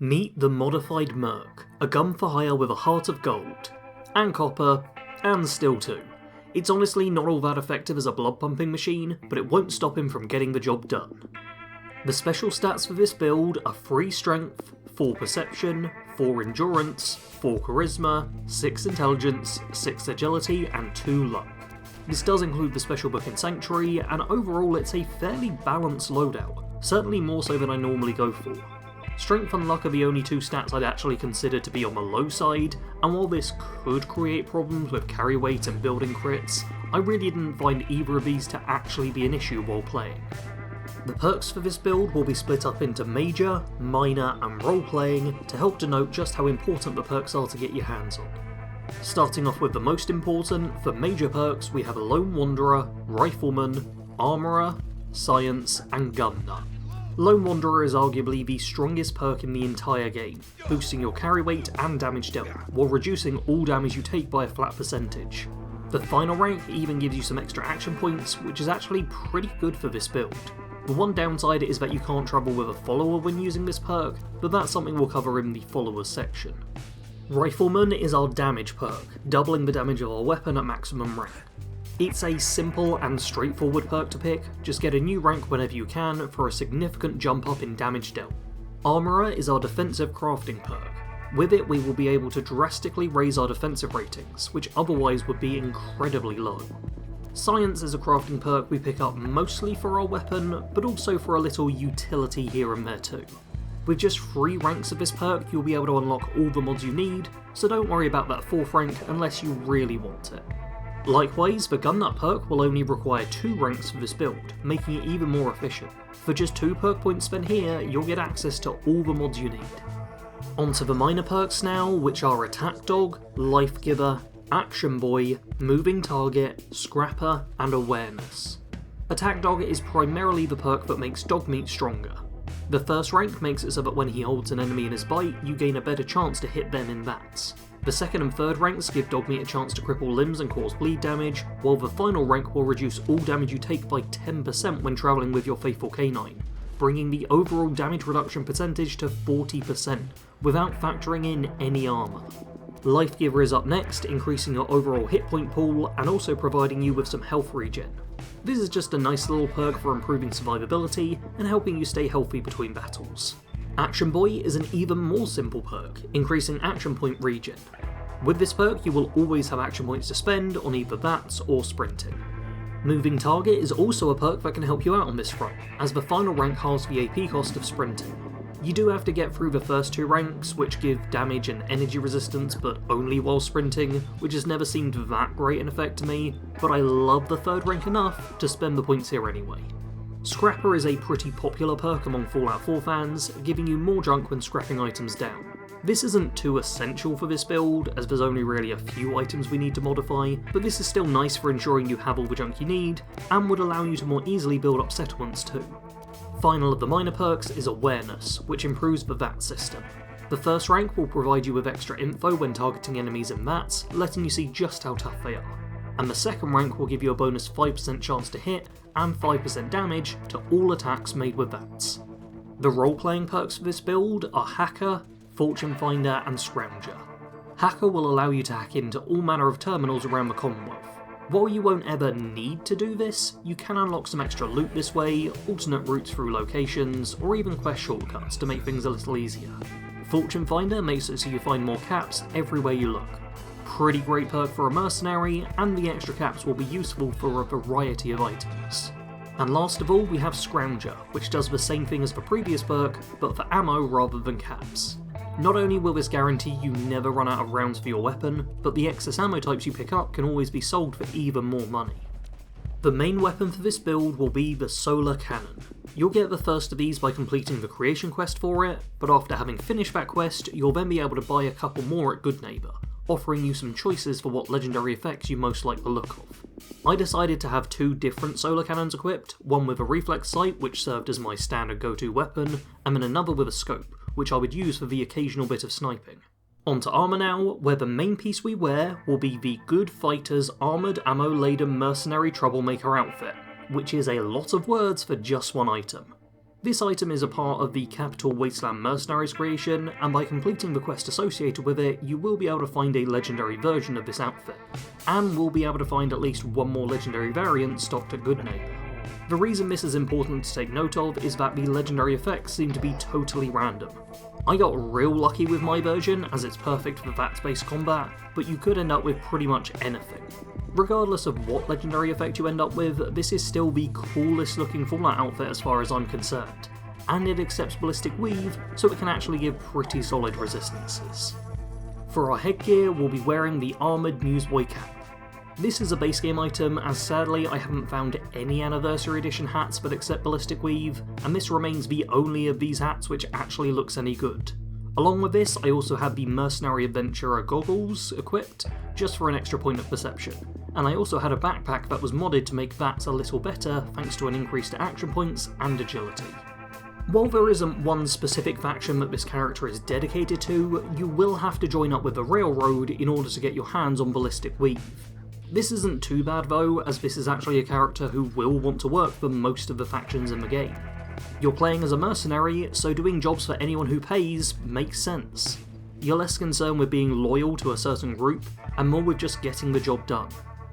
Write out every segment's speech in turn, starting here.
Meet the modified Merc, a gun for hire with a heart of gold, and copper, and steel too. It's honestly not all that effective as a blood pumping machine, but it won't stop him from getting the job done. The special stats for this build are 3 strength, 4 perception, 4 endurance, 4 charisma, 6 intelligence, 6 agility, and 2 luck. This does include the special book in Sanctuary, and overall it's a fairly balanced loadout, certainly more so than I normally go for. Strength and luck are the only 2 stats I'd actually consider to be on the low side, and while this could create problems with carry weight and building crits, I really didn't find either of these to actually be an issue while playing. The perks for this build will be split up into major, minor, and role-playing to help denote just how important the perks are to get your hands on. Starting off with the most important, for major perks we have a Lone Wanderer, Rifleman, Armourer, Science, and Gun Nut. Lone Wanderer is arguably the strongest perk in the entire game, boosting your carry weight and damage dealt, while reducing all damage you take by a flat percentage. The final rank even gives you some extra action points, which is actually pretty good for this build. The one downside is that you can't travel with a follower when using this perk, but that's something we'll cover in the followers section. Rifleman is our damage perk, doubling the damage of our weapon at maximum rank. It's a simple and straightforward perk to pick, just get a new rank whenever you can for a significant jump up in damage dealt. Armourer is our defensive crafting perk. With it we will be able to drastically raise our defensive ratings, which otherwise would be incredibly low. Science is a crafting perk we pick up mostly for our weapon, but also for a little utility here and there too. With just 3 ranks of this perk you'll be able to unlock all the mods you need, so don't worry about that 4th rank unless you really want it. Likewise, the Gun Nut perk will only require 2 ranks for this build, making it even more efficient. For just 2 perk points spent here, you'll get access to all the mods you need. Onto the minor perks now, which are Attack Dog, Life Giver, Action Boy, Moving Target, Scrapper, and Awareness. Attack Dog is primarily the perk that makes dog meat stronger. The first rank makes it so that when he holds an enemy in his bite, you gain a better chance to hit them in that. The 2nd and 3rd ranks give Dogmeat a chance to cripple limbs and cause bleed damage, while the final rank will reduce all damage you take by 10% when travelling with your faithful canine, bringing the overall damage reduction percentage to 40%, without factoring in any armour. Life Giver is up next, increasing your overall hit point pool and also providing you with some health regen. This is just a nice little perk for improving survivability and helping you stay healthy between battles. Action Boy is an even more simple perk, increasing action point regen. With this perk you will always have action points to spend on either that or sprinting. Moving Target is also a perk that can help you out on this front, as the final rank halves the AP cost of sprinting. You do have to get through the first 2 ranks, which give damage and energy resistance, but only while sprinting, which has never seemed that great an effect to me, but I love the 3rd rank enough to spend the points here anyway. Scrapper is a pretty popular perk among Fallout 4 fans, giving you more junk when scrapping items down. This isn't too essential for this build, as there's only really a few items we need to modify, but this is still nice for ensuring you have all the junk you need, and would allow you to more easily build up settlements too. Final of the minor perks is Awareness, which improves the VAT system. The 1st rank will provide you with extra info when targeting enemies in VATs, letting you see just how tough they are. And the 2nd rank will give you a bonus 5% chance to hit and 5% damage to all attacks made with VATs. The role-playing perks for this build are Hacker, Fortune Finder, and Scrounger. Hacker will allow you to hack into all manner of terminals around the Commonwealth. While you won't ever need to do this, you can unlock some extra loot this way, alternate routes through locations, or even quest shortcuts to make things a little easier. Fortune Finder makes it so you find more caps everywhere you look. Pretty great perk for a mercenary, and the extra caps will be useful for a variety of items. And last of all we have Scrounger, which does the same thing as the previous perk, but for ammo rather than caps. Not only will this guarantee you never run out of rounds for your weapon, but the excess ammo types you pick up can always be sold for even more money. The main weapon for this build will be the Solar Cannon. You'll get the first of these by completing the creation quest for it, but after having finished that quest, you'll then be able to buy a couple more at Good Neighbour, offering you some choices for what legendary effects you most like the look of. I decided to have 2 different solar cannons equipped, one with a reflex sight which served as my standard go-to weapon, and then another with a scope, which I would use for the occasional bit of sniping. Onto armour now, where the main piece we wear will be the Good Fighter's Armoured Ammo-Laden Mercenary Troublemaker outfit, which is a lot of words for just one item. This item is a part of the Capital Wasteland Mercenaries creation, and by completing the quest associated with it, you will be able to find a legendary version of this outfit, and will be able to find at least one more legendary variant stocked at Goodneighbor. The reason this is important to take note of is that the legendary effects seem to be totally random. I got real lucky with my version, as it's perfect for VATS-based combat, but you could end up with pretty much anything. Regardless of what legendary effect you end up with, this is still the coolest looking Fallout outfit as far as I'm concerned, and it accepts ballistic weave, so it can actually give pretty solid resistances. For our headgear, we'll be wearing the armoured newsboy cap. This is a base game item, as sadly I haven't found any Anniversary Edition hats that accept ballistic weave, and this remains the only of these hats which actually looks any good. Along with this, I also have the Mercenary Adventurer goggles equipped, just for an extra point of perception, and I also had a backpack that was modded to make that a little better thanks to an increase to action points and agility. While there isn't one specific faction that this character is dedicated to, you will have to join up with the Railroad in order to get your hands on ballistic weave. This isn't too bad though, as this is actually a character who will want to work for most of the factions in the game. You're playing as a mercenary, so doing jobs for anyone who pays makes sense. You're less concerned with being loyal to a certain group, and more with just getting the job done.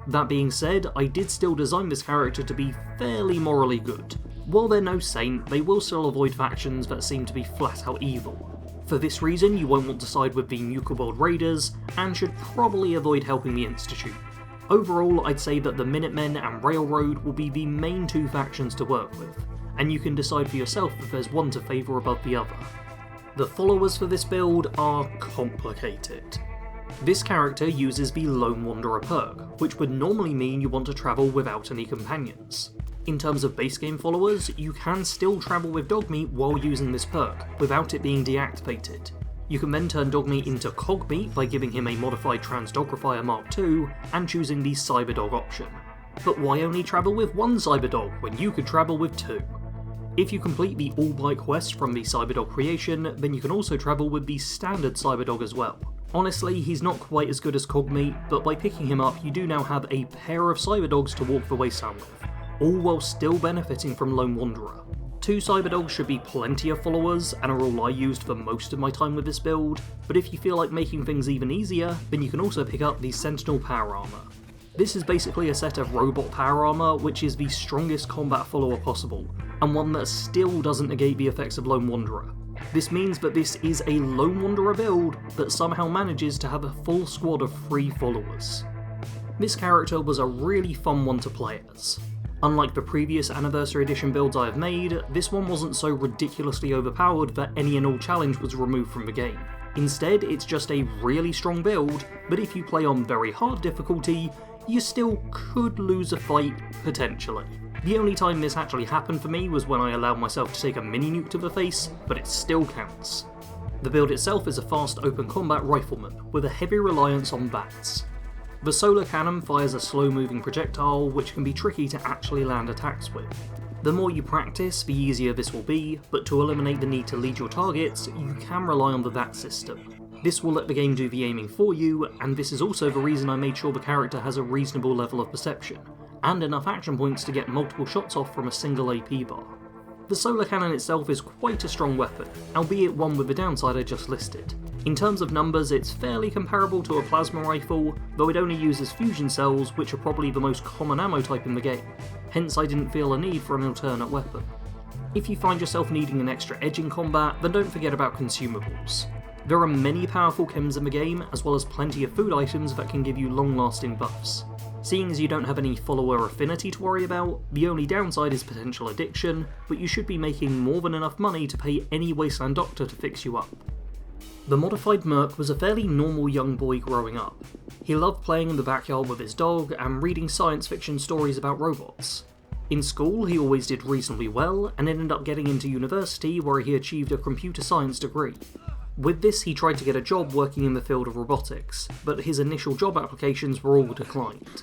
That being said, I did still design this character to be fairly morally good. While they're no saint, they will still avoid factions that seem to be flat out evil. For this reason, you won't want to side with the Nuka World Raiders, and should probably avoid helping the Institute. Overall, I'd say that the Minutemen and Railroad will be the main two factions to work with, and you can decide for yourself if there's one to favour above the other. The followers for this build are complicated. This character uses the Lone Wanderer perk, which would normally mean you want to travel without any companions. In terms of base game followers, you can still travel with Dogmeat while using this perk, without it being deactivated. You can then turn Dogmeat into Cogmeat by giving him a modified Transdogrifier Mark II and choosing the Cyberdog option. But why only travel with one Cyberdog when you could travel with two? If you complete the all-bike quest from the Cyberdog creation, then you can also travel with the standard Cyberdog as well. Honestly, he's not quite as good as Cogmeat, but by picking him up you do now have a pair of Cyberdogs to walk the wasteland with, all while still benefiting from Lone Wanderer. 2 Cyberdogs should be plenty of followers, and are all I used for most of my time with this build, but if you feel like making things even easier, then you can also pick up the Sentinel Power Armor. This is basically a set of robot power armor, which is the strongest combat follower possible, and one that still doesn't negate the effects of Lone Wanderer. This means that this is a Lone Wanderer build that somehow manages to have a full squad of 3 followers. This character was a really fun one to play as. Unlike the previous Anniversary Edition builds I have made, this one wasn't so ridiculously overpowered that any and all challenge was removed from the game. Instead, it's just a really strong build, but if you play on very hard difficulty, you still could lose a fight, potentially. The only time this actually happened for me was when I allowed myself to take a mini-nuke to the face, but it still counts. The build itself is a fast open combat rifleman, with a heavy reliance on bats. The solar cannon fires a slow-moving projectile, which can be tricky to actually land attacks with. The more you practice, the easier this will be, but to eliminate the need to lead your targets, you can rely on the VAT system. This will let the game do the aiming for you, and this is also the reason I made sure the character has a reasonable level of perception, and enough action points to get multiple shots off from a single AP bar. The solar cannon itself is quite a strong weapon, albeit one with the downside I just listed. In terms of numbers, it's fairly comparable to a plasma rifle, though it only uses fusion cells, which are probably the most common ammo type in the game, hence I didn't feel a need for an alternate weapon. If you find yourself needing an extra edge in combat, then don't forget about consumables. There are many powerful chems in the game, as well as plenty of food items that can give you long-lasting buffs. Seeing as you don't have any follower affinity to worry about, the only downside is potential addiction, but you should be making more than enough money to pay any wasteland doctor to fix you up. The modified Merc was a fairly normal young boy growing up. He loved playing in the backyard with his dog and reading science fiction stories about robots. In school he always did reasonably well, and ended up getting into university where he achieved a computer science degree. With this he tried to get a job working in the field of robotics, but his initial job applications were all declined.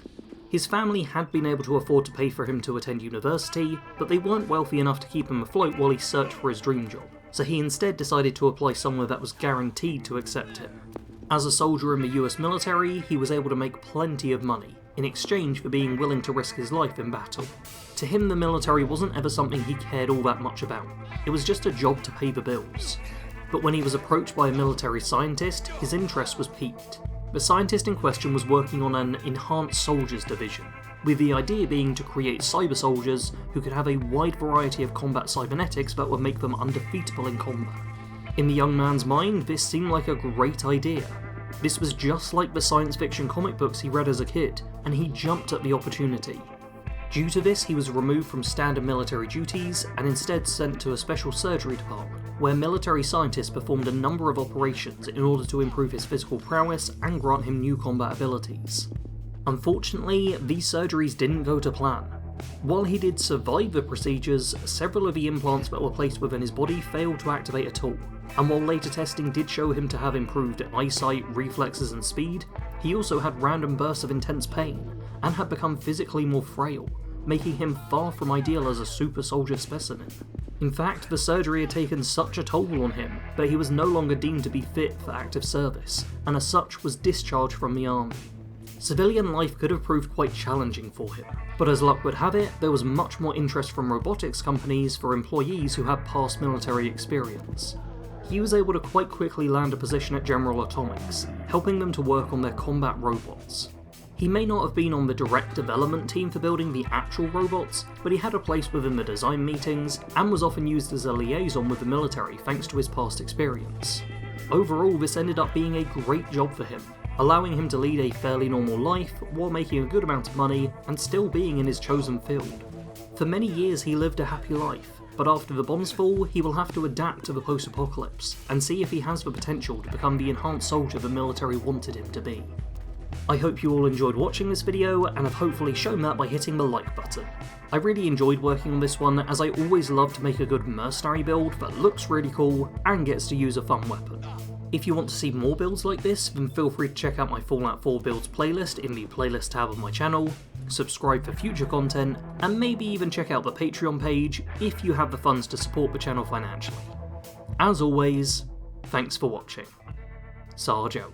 His family had been able to afford to pay for him to attend university, but they weren't wealthy enough to keep him afloat while he searched for his dream job, so he instead decided to apply somewhere that was guaranteed to accept him. As a soldier in the US military, he was able to make plenty of money, in exchange for being willing to risk his life in battle. To him, the military wasn't ever something he cared all that much about. It was just a job to pay the bills. But when he was approached by a military scientist, his interest was piqued. The scientist in question was working on an enhanced soldiers division, with the idea being to create cyber soldiers who could have a wide variety of combat cybernetics that would make them undefeatable in combat. In the young man's mind, this seemed like a great idea. This was just like the science fiction comic books he read as a kid, and he jumped at the opportunity. Due to this, he was removed from standard military duties and instead sent to a special surgery department, where military scientists performed a number of operations in order to improve his physical prowess and grant him new combat abilities. Unfortunately, these surgeries didn't go to plan. While he did survive the procedures, several of the implants that were placed within his body failed to activate at all, and while later testing did show him to have improved eyesight, reflexes and speed, he also had random bursts of intense pain, and had become physically more frail, making him far from ideal as a super soldier specimen. In fact, the surgery had taken such a toll on him that he was no longer deemed to be fit for active service, and as such was discharged from the army. Civilian life could have proved quite challenging for him, but as luck would have it, there was much more interest from robotics companies for employees who had past military experience. He was able to quite quickly land a position at General Atomics, helping them to work on their combat robots. He may not have been on the direct development team for building the actual robots, but he had a place within the design meetings, and was often used as a liaison with the military thanks to his past experience. Overall, this ended up being a great job for him, allowing him to lead a fairly normal life while making a good amount of money and still being in his chosen field. For many years he lived a happy life, but after the bombs fall, he will have to adapt to the post-apocalypse and see if he has the potential to become the enhanced soldier the military wanted him to be. I hope you all enjoyed watching this video and have hopefully shown that by hitting the like button. I really enjoyed working on this one, as I always love to make a good mercenary build that looks really cool and gets to use a fun weapon. If you want to see more builds like this, then feel free to check out my Fallout 4 builds playlist in the playlist tab of my channel, subscribe for future content, and maybe even check out the Patreon page if you have the funds to support the channel financially. As always, thanks for watching. Sarge out.